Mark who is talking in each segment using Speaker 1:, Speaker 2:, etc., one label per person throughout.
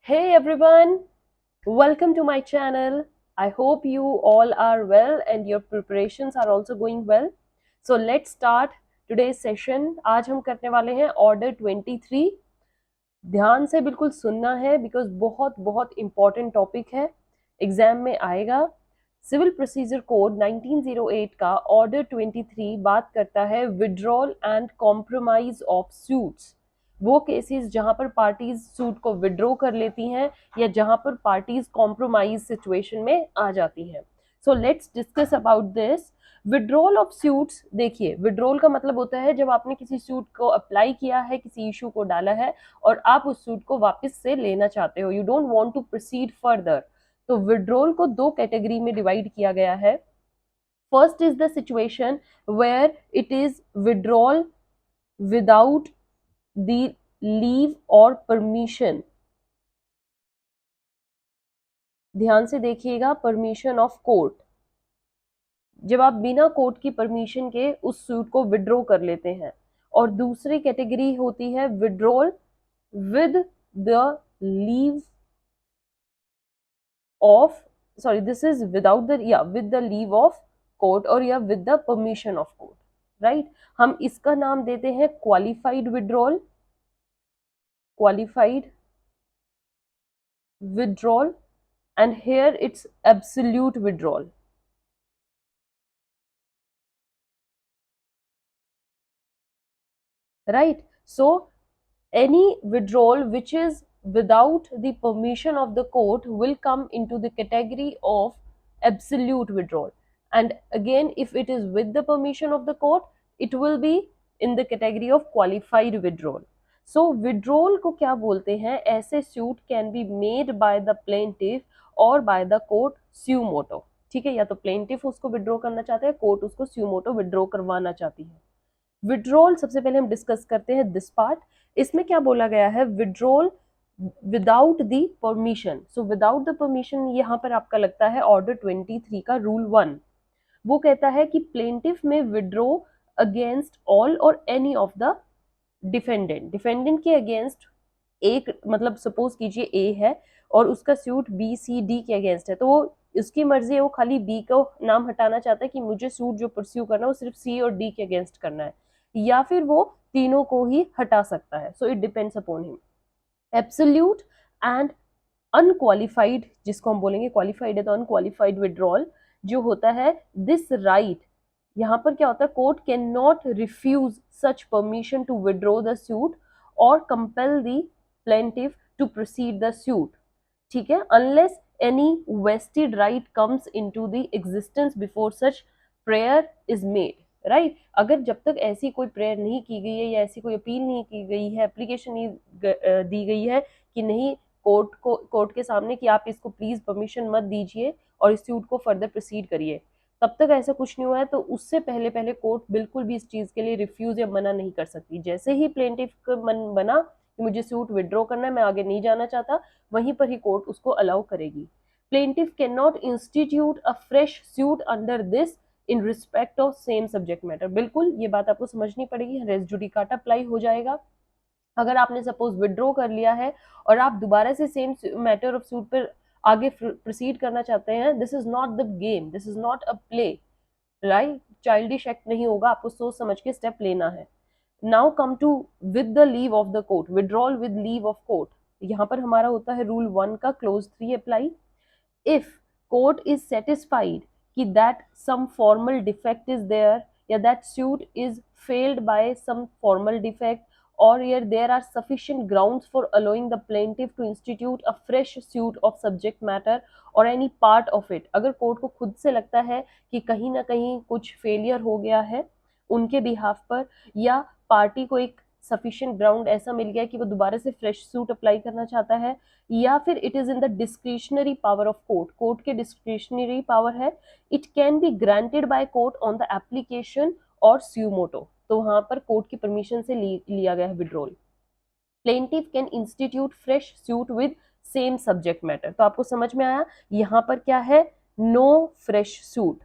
Speaker 1: Hey everyone, welcome to my channel. I hope you all are well and your preparations are also going well. So let's start today's session. आज हम करने वाले हैं order 23। ध्यान से बिल्कुल सुनना है बिकॉज बहुत बहुत इंपॉर्टेंट टॉपिक है, एग्जाम में आएगा। सिविल प्रोसीजर कोड 1908 का ऑर्डर 23 बात करता है withdrawal and compromise of suits. वो केसेस जहां पर पार्टीज सूट को विड्रॉ कर लेती हैं या जहां पर पार्टीज कॉम्प्रोमाइज सिचुएशन में आ जाती हैं। So let's discuss about this. Withdrawal of suits, देखिए विड्रॉल का मतलब होता है जब आपने किसी सूट को अप्लाई किया है, किसी इशू को डाला है और आप उस सूट को वापस से लेना चाहते हो, you don't want to proceed further. तो विड्रॉल को दो कैटेगरी में डिवाइड किया गया है। First is the situation where it is withdrawal without the leave और परमिशन। ध्यान से देखिएगा, परमिशन ऑफ कोर्ट। जब आप बिना कोर्ट की परमिशन के उस सूट को विड्रॉ कर लेते हैं। और दूसरी कैटेगरी होती है withdrawal with the leave of, sorry this is without the, या with the leave of court और या with the permission of court, right. हम इसका नाम देते हैं qualified withdrawal, qualified withdrawal, and here it's absolute withdrawal, right? So any withdrawal which is without the permission of the court will come into the category of absolute withdrawal, and again if it is with the permission of the court it will be in the category of qualified withdrawal. So withdrawal को क्या बोलते हैं? ऐसे suit can be made by the plaintiff or by the court suo moto, ठीक है। या तो plaintiff उसको withdraw करना चाहता है, court उसको suo moto withdraw करवाना चाहती है। विड्रॉल सबसे पहले हम डिस्कस करते हैं दिस पार्ट। इसमें क्या बोला गया है? Withdrawal without the permission. So without the permission यहाँ पर आपका लगता है ऑर्डर 23 का रूल 1। वो कहता है कि प्लेंटिफ में विड्रॉ अगेंस्ट ऑल और any of the defendant. Defendant के अगेंस्ट एक, मतलब सपोज कीजिए ए है और उसका सूट बी सी डी के अगेंस्ट है, तो वो उसकी मर्जी है, वो खाली बी को नाम हटाना चाहता है कि मुझे सूट जो परस्यू करना है वो सिर्फ सी और डी के अगेंस्ट करना है, या फिर वो तीनों को ही हटा सकता है। So it depends upon him. Absolute and unqualified, जिसको हम बोलेंगे क्वालिफाइड है तो अनक्वालिफाइड विड्रॉल जो होता है, दिस राइट, यहाँ पर क्या होता है? Court can not refuse such permission to withdraw the suit और compel the plaintiff to proceed the suit, ठीक है, unless any vested right comes into the existence before such prayer is made, right. अगर जब तक ऐसी कोई prayer नहीं की गई है या ऐसी कोई अपील नहीं की गई है, एप्लीकेशन नहीं दी गई है कि नहीं कोर्ट के सामने कि आप इसको प्लीज परमिशन मत दीजिए और इस सूट को फर्दर प्रोसीड करिए, तब तक ऐसा कुछ नहीं हुआ है, तो उससे पहले पहले कोर्ट बिल्कुल भी इस चीज के लिए रिफ्यूज या मना नहीं कर सकती। जैसे ही प्लेंटिफ का मन बना कि मुझे सूट विड्रॉ करना है, मैं आगे नहीं जाना चाहता, वहीं पर ही कोर्ट उसको अलाउ करेगी। Plaintiff can not institute a fresh suit under this in respect of same subject matter. बिल्कुल ये बात आपको समझनी पड़ेगी, रेस जुडिकाटा अप्लाई हो जाएगा। अगर आपने सपोज विड्रॉ कर लिया है और आप दोबारा से सेम मैटर ऑफ सूट पर आगे प्रोसीड करना चाहते हैं, this is not the game, this is not a play, right. Childish act नहीं होगा, आपको सोच समझ के स्टेप लेना है। Now come to with the leave of the court, withdrawal with leave of court. यहाँ पर हमारा होता है रूल 1 का clause 3 apply. if court is satisfied कि that some formal defect is there या that suit is failed by some formal defect or here there are sufficient grounds for allowing the plaintiff to institute a fresh suit of subject matter or any part of it। अगर court को खुद से लगता है कि कहीं ना कहीं कुछ फेलियर हो गया है उनके बिहाफ पर, या पार्टी को एक सफिशिएंट ग्राउंड ऐसा मिल गया कि वो दोबारा से फ्रेश सूट अप्लाई करना चाहता है, या फिर it is in the discretionary power of court, court के डिस्क्रिशनरी पावर है, it can be granted by court on the application और स्यू मोटो, तो वहां पर कोर्ट की परमिशन से लिया गया है withdrawal. Plaintiff can institute fresh suit with same subject matter. तो आपको समझ में आया, यहाँ पर क्या है? नो फ्रेश सूट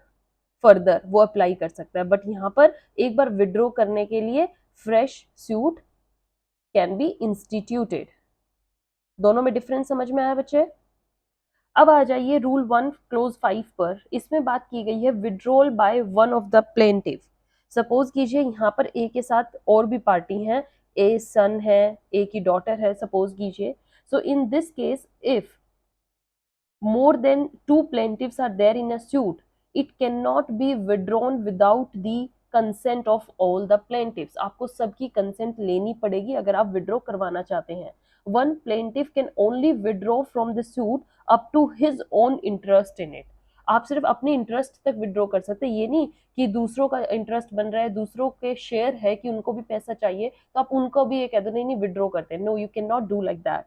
Speaker 1: फर्दर वो अप्लाई कर सकता है, बट यहाँ पर एक बार विड्रॉ करने के लिए fresh suit can be instituted. दोनों में डिफरेंस समझ में आया बच्चे? अब आ जाइए रूल 1 क्लोज 5 पर। इसमें बात की गई है withdrawal by one of the plaintiff. Suppose कीजिए यहाँ पर ए के साथ और भी पार्टी हैं, ए सन है, ए की डॉटर है, सपोज कीजिए। So in this case if more than two plaintiffs are there in a suit, it cannot be withdrawn without the consent of all the plaintiffs। आपको सबकी कंसेंट लेनी पड़ेगी अगर आप विड्रॉ करवाना चाहते हैं। One plaintiff can only withdraw from the suit up to his own interest in it। आप सिर्फ अपने इंटरेस्ट तक विड्रॉ कर सकते हैं, ये नहीं कि दूसरों का इंटरेस्ट बन रहा है, दूसरों के शेयर है कि उनको भी पैसा चाहिए तो आप उनको भी ये कह दो नहीं नहीं विड्रॉ करते हैं। No, you can not do like that.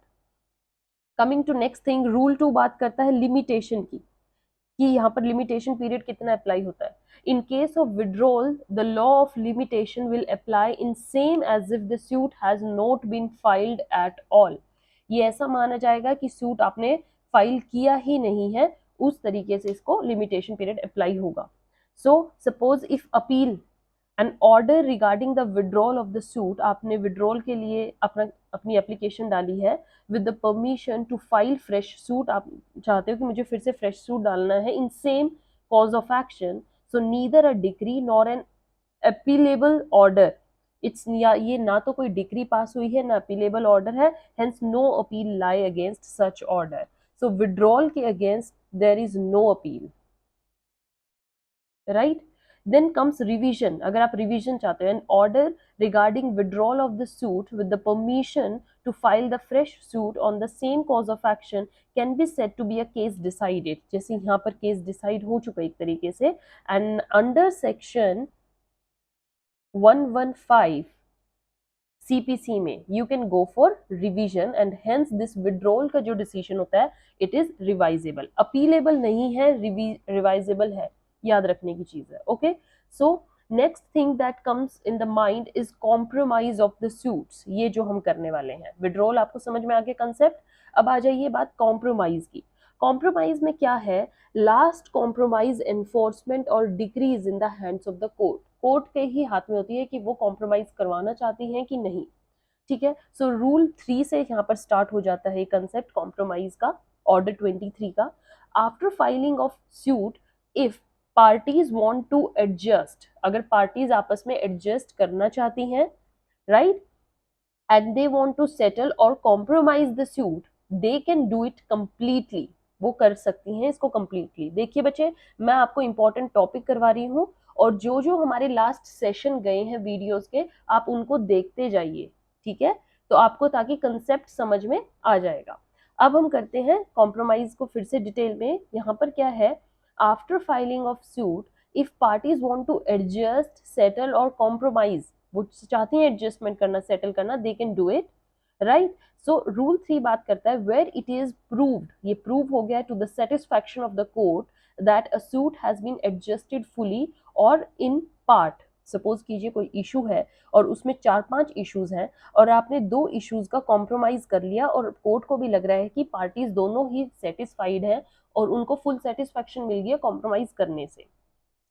Speaker 1: Coming to next thing, rule 2 बात करता है लिमिटेशन की, कि यहाँ पर लिमिटेशन पीरियड कितना अप्लाई होता है। In case of withdrawal the law of limitation will apply in same as if the suit has not been filed at all. ये ऐसा माना जाएगा कि सूट आपने फाइल किया ही नहीं है, उस तरीके से इसको लिमिटेशन पीरियड अप्लाई होगा। So suppose if appeal an order regarding the withdrawal of the suit, आपने विड्रॉल के लिए अपनी एप्लीकेशन डाली है with the permission to file fresh suit, आप चाहते हो कि मुझे फिर से फ्रेश सूट डालना है in same cause of action, so neither a decree nor an appealable order, it's ये ना तो कोई डिक्री पास हुई है ना अपीलेबल ऑर्डर है, hence no appeal lie against such order. So withdrawal के against there is no appeal, right. Then comes revision. अगर आप रिवीजन चाहते हो, an order regarding withdrawal of the suit with the permission to file the fresh suit on the same cause of action can be said to be a case decided. जैसे यहाँ पर case decide हो चुका है एक तरीके से, and under section 115 CPC में you can go for revision and hence this withdrawal का जो डिसीजन होता है इट इज रिवाइजेबल। अपीलेबल नहीं है, रिवाइजेबल है, याद रखने की चीज है। Okay, so next thing that comes in the mind is compromise of the suits. ये जो हम करने वाले हैं, विड्रॉल आपको समझ में आ गया कंसेप्ट। अब आ जाइए बात कॉम्प्रोमाइज की। कॉम्प्रोमाइज में क्या है, लास्ट कॉम्प्रोमाइज एनफोर्समेंट और decrease in the hands of the court. Court के ही हाथ में होती है कि वो कॉम्प्रोमाइज करवाना चाहती हैं कि नहीं। ठीक है, सो रूल 3 से यहाँ पर स्टार्ट हो जाता है कंसेप्ट कॉम्प्रोमाइज का, ऑर्डर 23 का। After filing of suit if parties want to adjust, अगर पार्टीज आपस में एडजस्ट करना चाहती हैं, right, and they want to settle और compromise the suit, they can do it completely. वो कर सकती हैं इसको कंप्लीटली। देखिए बच्चे, मैं आपको इंपॉर्टेंट टॉपिक करवा रही हूँ और जो जो हमारे लास्ट सेशन गए हैं वीडियोस के, आप उनको देखते जाइए, ठीक है, तो आपको ताकि कंसेप्ट समझ में आ जाएगा। अब हम करते हैं कॉम्प्रोमाइज को फिर से डिटेल में। यहाँ पर क्या है, after filing of suit if parties want to adjust settle और कॉम्प्रोमाइज, वो चाहती हैं एडजस्टमेंट करना, सेटल करना, they can do it, right. So rule 3 बात करता है वेयर इट इज प्रूव्ड, ये प्रूव हो गया to the satisfaction of the court that a suit has been adjusted fully और इन पार्ट। सपोज कीजिए कोई इशू है और उसमें 4-5 इश्यूज हैं और आपने 2 इश्यूज का कॉम्प्रोमाइज कर लिया और कोर्ट को भी लग रहा है कि पार्टीज दोनों ही सेटिस्फाइड है और उनको फुल सेटिस्फैक्शन मिल गया कॉम्प्रोमाइज करने से,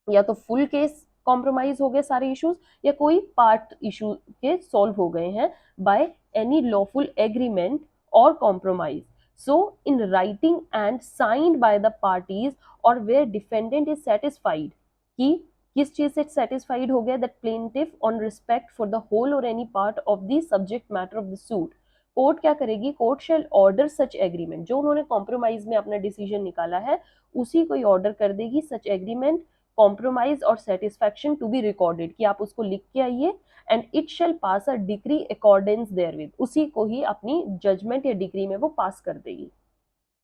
Speaker 1: या तो फुल केस कॉम्प्रोमाइज हो गए सारे इश्यूज या कोई पार्ट इशू के सॉल्व हो गए हैं बाय एनी लॉफुल एग्रीमेंट और compromise, so in writing and signed by the parties और वेयर डिफेंडेंट इज सेटिस्फाइड, कि किस चीज से सेटिस्फाइड हो गया, that plaintiff on respect for the whole और any part of the subject matter of the suit, court क्या करेगी, court shall order such agreement, जो उन्होंने कॉम्प्रोमाइज में अपना डिसीजन निकाला है उसी को ऑर्डर कर देगी, सच एग्रीमेंट कॉम्प्रोमाइज और सेटिस्फैक्शन टू बी रिकॉर्डेड, कि आप उसको लिख के आइए, and it shall pass a decree accordance therewith, उसी को ही अपनी जजमेंट या डिग्री में वो पास कर देगी,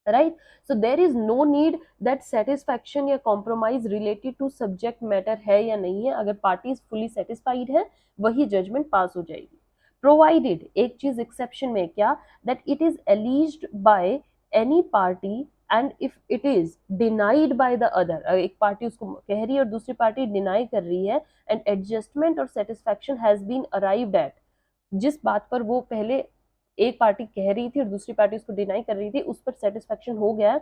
Speaker 1: right. So there is no need that satisfaction या compromise related to subject matter है या नहीं है, अगर पार्टीज फुली सेटिस्फाइड है वही जजमेंट पास हो जाएगी। प्रोवाइडेड, एक चीज एक्सेप्शन में क्या, that it is एलिज्ड by any party and if it is denied by the other, एक पार्टी उसको कह रही है और दूसरी पार्टी डिनाई कर रही है, एंड एडजस्टमेंट और satisfaction has been arrived at, जिस बात पर वो पहले एक पार्टी कह रही थी और दूसरी पार्टी उसको डिनाई कर रही थी उस पर सेटिस्फैक्शन हो गया,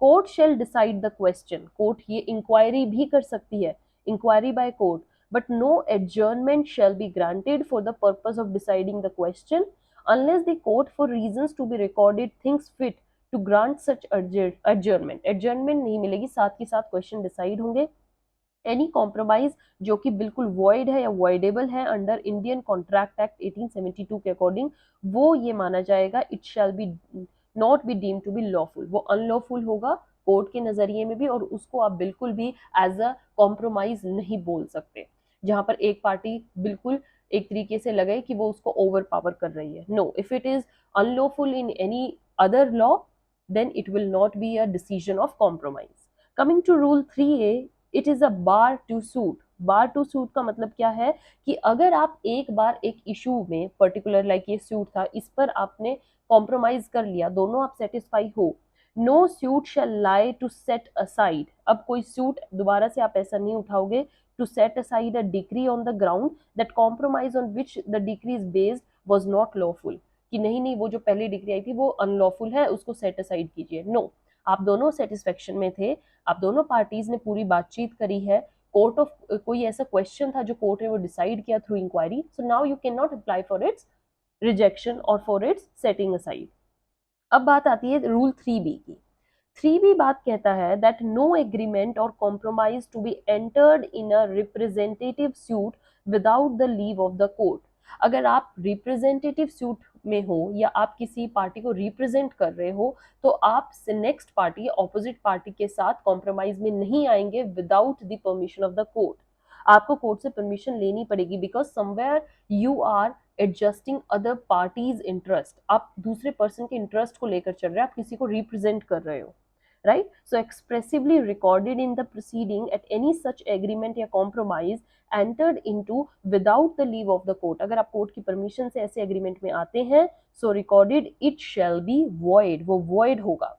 Speaker 1: court shall decide the question, court ये इंक्वायरी भी कर सकती है, inquiry by court, but no adjournment shall be granted for the purpose of deciding the question unless the court for reasons to be recorded thinks fit to grant such adjournment नहीं मिलेगी, साथ के साथ question decide होंगे। Any compromise जो कि बिल्कुल void है या वॉइडेबल है अंडर इंडियन कॉन्ट्रैक्ट एक्ट 1872 के अकॉर्डिंग, वो ये माना जाएगा it shall be not be deem to be lawful, वो अनलॉफुल होगा कोर्ट के नजरिए में भी, और उसको आप बिल्कुल भी एज अ कॉम्प्रोमाइज नहीं बोल सकते, जहां पर एक पार्टी बिल्कुल एक तरीके से लगे कि वो उसको ओवर पावर कर रही है। No, if it is unlawful in any other law then it will not be a decision of compromise. Coming to rule 3A, it is a bar to suit. Bar to suit का मतलब क्या है कि अगर आप एक बार एक issue में पर्टिकुलर लाइक ये सूट था, इस पर आपने कॉम्प्रोमाइज कर लिया, दोनों आप सेटिस्फाई हो, no suit shall lie to set aside. अब कोई सूट दोबारा से आप ऐसा नहीं उठाओगे to set aside a decree on the ground that compromise on which the decree is based was not lawful, कि नहीं नहीं वो जो पहली डिग्री आई थी वो अनलॉफुल है, उसको सेट असाइड कीजिए। नो, आप दोनों सेटिस्फेक्शन में थे, आप दोनों पार्टीज ने पूरी बातचीत करी है, कोर्ट ऑफ कोई ऐसा क्वेश्चन था जो कोर्ट ने वो डिसाइड किया through inquiry, so now you can not apply for its rejection और फॉर इट्स सेटिंग असाइड। अब बात आती है रूल 3B की। 3B बात कहता है दैट नो एग्रीमेंट और compromise to be entered in a representative suit without the leave of the court. अगर आप रिप्रेजेंटेटिव सूट में हो या आप किसी पार्टी को रिप्रेजेंट कर रहे हो, तो आप नेक्स्ट पार्टी ऑपोजिट पार्टी के साथ कॉम्प्रोमाइज में नहीं आएंगे without the permission of the court. आपको कोर्ट से परमिशन लेनी पड़ेगी, because somewhere you are adjusting other parties interest, आप दूसरे पर्सन के इंटरेस्ट को लेकर चल रहे हैं, आप किसी को रिप्रेजेंट कर रहे हो, right? So expressively recorded in the proceeding at any such agreement या compromise entered into without the leave of the court, अगर आप कोर्ट की परमिशन से ऐसे एग्रीमेंट में आते हैं, so recorded it shall be void, वो void होगा।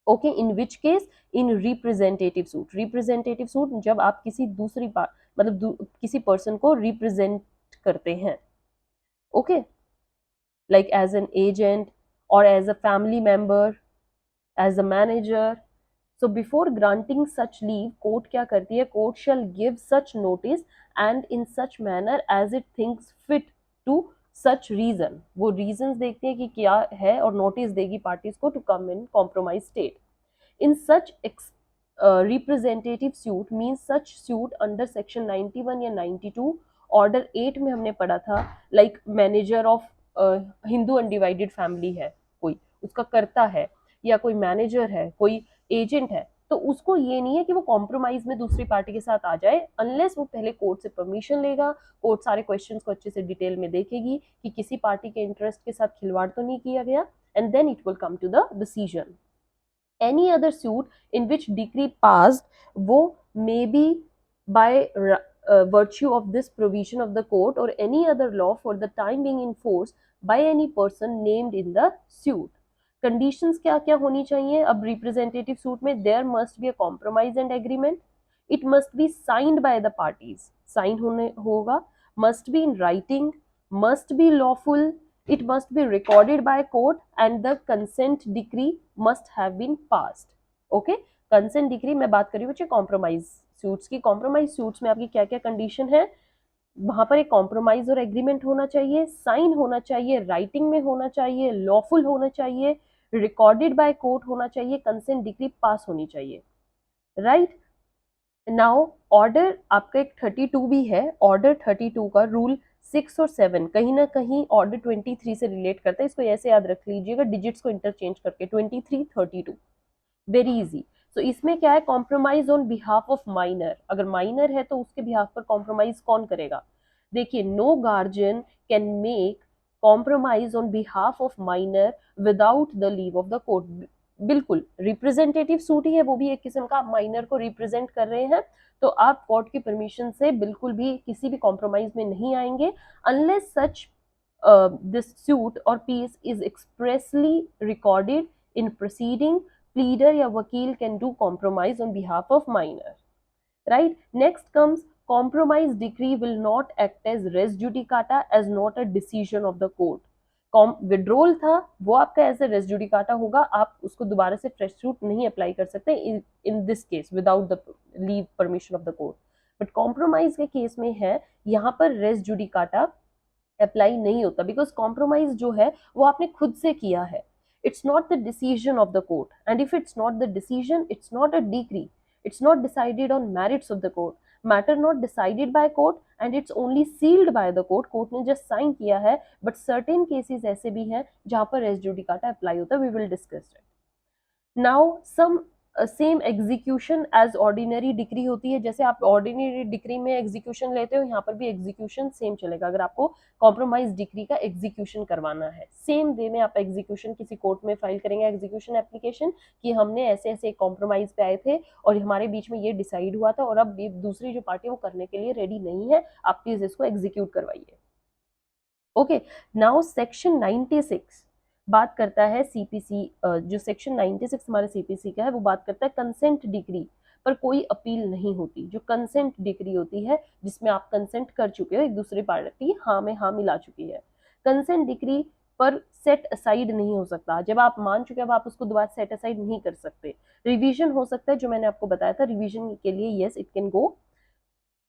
Speaker 1: Okay, in which case, in representative suit. Representative suit जब आप किसी दूसरी मतलब किसी पर्सन को रिप्रेजेंट करते हैं, okay, like as an agent और as a family member, as a manager. So before granting such leave, court क्या करती है, court shall give such notice and in such manner as it thinks fit to such reason, वो reasons देखते हैं कि क्या है और notice देगी parties को to come in compromise state. In such representative suit means such suit under section 91 या 92, order 8 में हमने पढ़ा था, like manager of Hindu undivided family है कोई, उसका करता है, या कोई मैनेजर है, कोई एजेंट है, तो उसको ये नहीं है कि वो कॉम्प्रोमाइज में दूसरी पार्टी के साथ आ जाए, अनलेस वो पहले कोर्ट से परमिशन लेगा, कोर्ट सारे क्वेश्चंस को अच्छे से डिटेल में देखेगी कि किसी पार्टी के इंटरेस्ट के साथ खिलवाड़ तो नहीं किया गया, and then it will come to the decision. Any other suit in which decree passed, वो may be by virtue of this provision of the court or any other law for the time being enforced by any person named in the suit. Conditions क्या क्या होनी चाहिए अब representative suit में, there must be a compromise and agreement, it must be signed by the parties, sign होने होगा, must be in writing, must be lawful, it must be recorded by court and the consent decree must have been passed. Okay, consent decree मैं बात कर रही हूँ बच्चे compromise suits की। Compromise suits में आपकी क्या क्या कंडीशन है, वहां पर एक कॉम्प्रोमाइज और एग्रीमेंट होना चाहिए, साइन होना चाहिए, राइटिंग में होना चाहिए, लॉफुल होना चाहिए, रिकॉर्डेड बाय कोर्ट होना चाहिए, कंसेंट डिक्री पास होनी चाहिए, राइट। नाउ ऑर्डर आपका एक 32 भी है, ऑर्डर 32 का रूल 6 और 7 कहीं ना कहीं ऑर्डर 23 से रिलेट करता है, इसको ऐसे याद रख लीजिएगा डिजिट्स को इंटरचेंज करके, 23 32, वेरी इजी। तो इसमें क्या है, compromise on behalf of minor, अगर माइनर है तो उसके बिहाफ पर कॉम्प्रोमाइज कौन करेगा, देखिए, no guardian can make compromise on behalf of minor without the leave of the court. बिल्कुल रिप्रेजेंटेटिव सूट ही है, वो भी एक किस्म का, आप माइनर को रिप्रेजेंट कर रहे हैं, तो आप कोर्ट की परमिशन से बिल्कुल भी किसी भी कॉम्प्रोमाइज में नहीं आएंगे, अनलेस सच दिस सूट और piece is expressly recorded in proceeding, pleader या वकील can do compromise on behalf of minor, right? Next comes compromise decree will not act as res judicata as not a decision of the court. Withdrawal था वो आपका as a race judicata होगा, आप उसको दोबारा से फ्रेश सूट नहीं apply कर सकते इन this case without the leave permission of the court. But compromise के केस में है यहाँ पर रेस जुडिकाटा अप्लाई नहीं होता, बिकॉज कॉम्प्रोमाइज जो है वो आपने खुद से किया है. It's not the decision of the court, and if it's not the decision, it's not a decree. It's not decided on merits of the court, matter not decided by court, and it's only sealed by the court. Court ने just sign किया है, but certain cases ऐसे भी हैं जहां पर race judicata apply होता है. We will discuss it. Now some same execution as ordinary decree होती है. जैसे आप ऑर्डिनरी डिक्री में एग्जीक्यूशन लेते हो, यहाँ पर भी एग्जीक्यूशन सेम चलेगा. अगर आपको कॉम्प्रोमाइज डिक्री का एग्जीक्यूशन करवाना है, सेम वे में आप एग्जीक्यूशन किसी कोर्ट में फाइल करेंगे एग्जीक्यूशन एप्लीकेशन कि हमने ऐसे ऐसे कॉम्प्रोमाइज पे आए थे और हमारे बीच में ये डिसाइड हुआ था और अब दूसरी जो पार्टी है वो करने के लिए रेडी नहीं है, आप प्लीज इसको एग्जीक्यूट करवाइए. ओके. नाउ सेक्शन 96 बात करता है सीपीसी. जो सेक्शन 96 हमारे सीपीसी का है वो बात करता है कंसेंट डिक्री पर कोई अपील नहीं होती. जो कंसेंट डिक्री होती है जिसमें आप कंसेंट कर चुके हो, एक दूसरी पार्टी हाँ में हाँ मिला चुकी है, कंसेंट डिक्री पर सेट असाइड नहीं हो सकता. जब आप मान चुके हो अब आप उसको दोबारा सेट असाइड नहीं कर सकते. रिवीजन हो सकता है, जो मैंने आपको बताया था, रिवीजन के लिए yes it can go.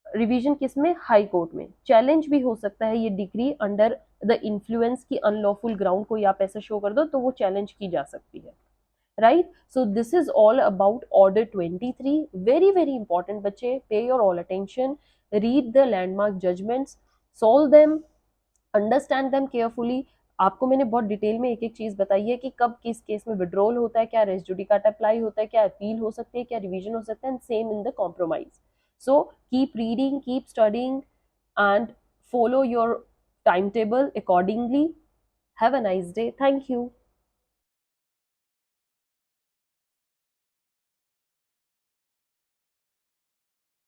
Speaker 1: Revision किस में? हाई कोर्ट में. चैलेंज भी हो सकता है ये डिग्री अंडर द इन्फ्लुएंस की अनलॉफुल ग्राउंड, कोई आप ऐसा शो कर दो तो वो चैलेंज की जा सकती है. Right. So this is all about order 23. Very very important बच्चे, पे your all attention, read the landmark judgments, solve them, understand them carefully. आपको मैंने बहुत डिटेल में एक एक चीज बताई है कि कब किस केस में विड्रॉल होता है, क्या रेस जुडिकाटा अप्लाई होता है, क्या अपील हो सकती है, क्या रिवीजन हो सकता है, and same in the compromise. So keep reading, keep studying, and follow your timetable accordingly. Have a nice day. Thank you.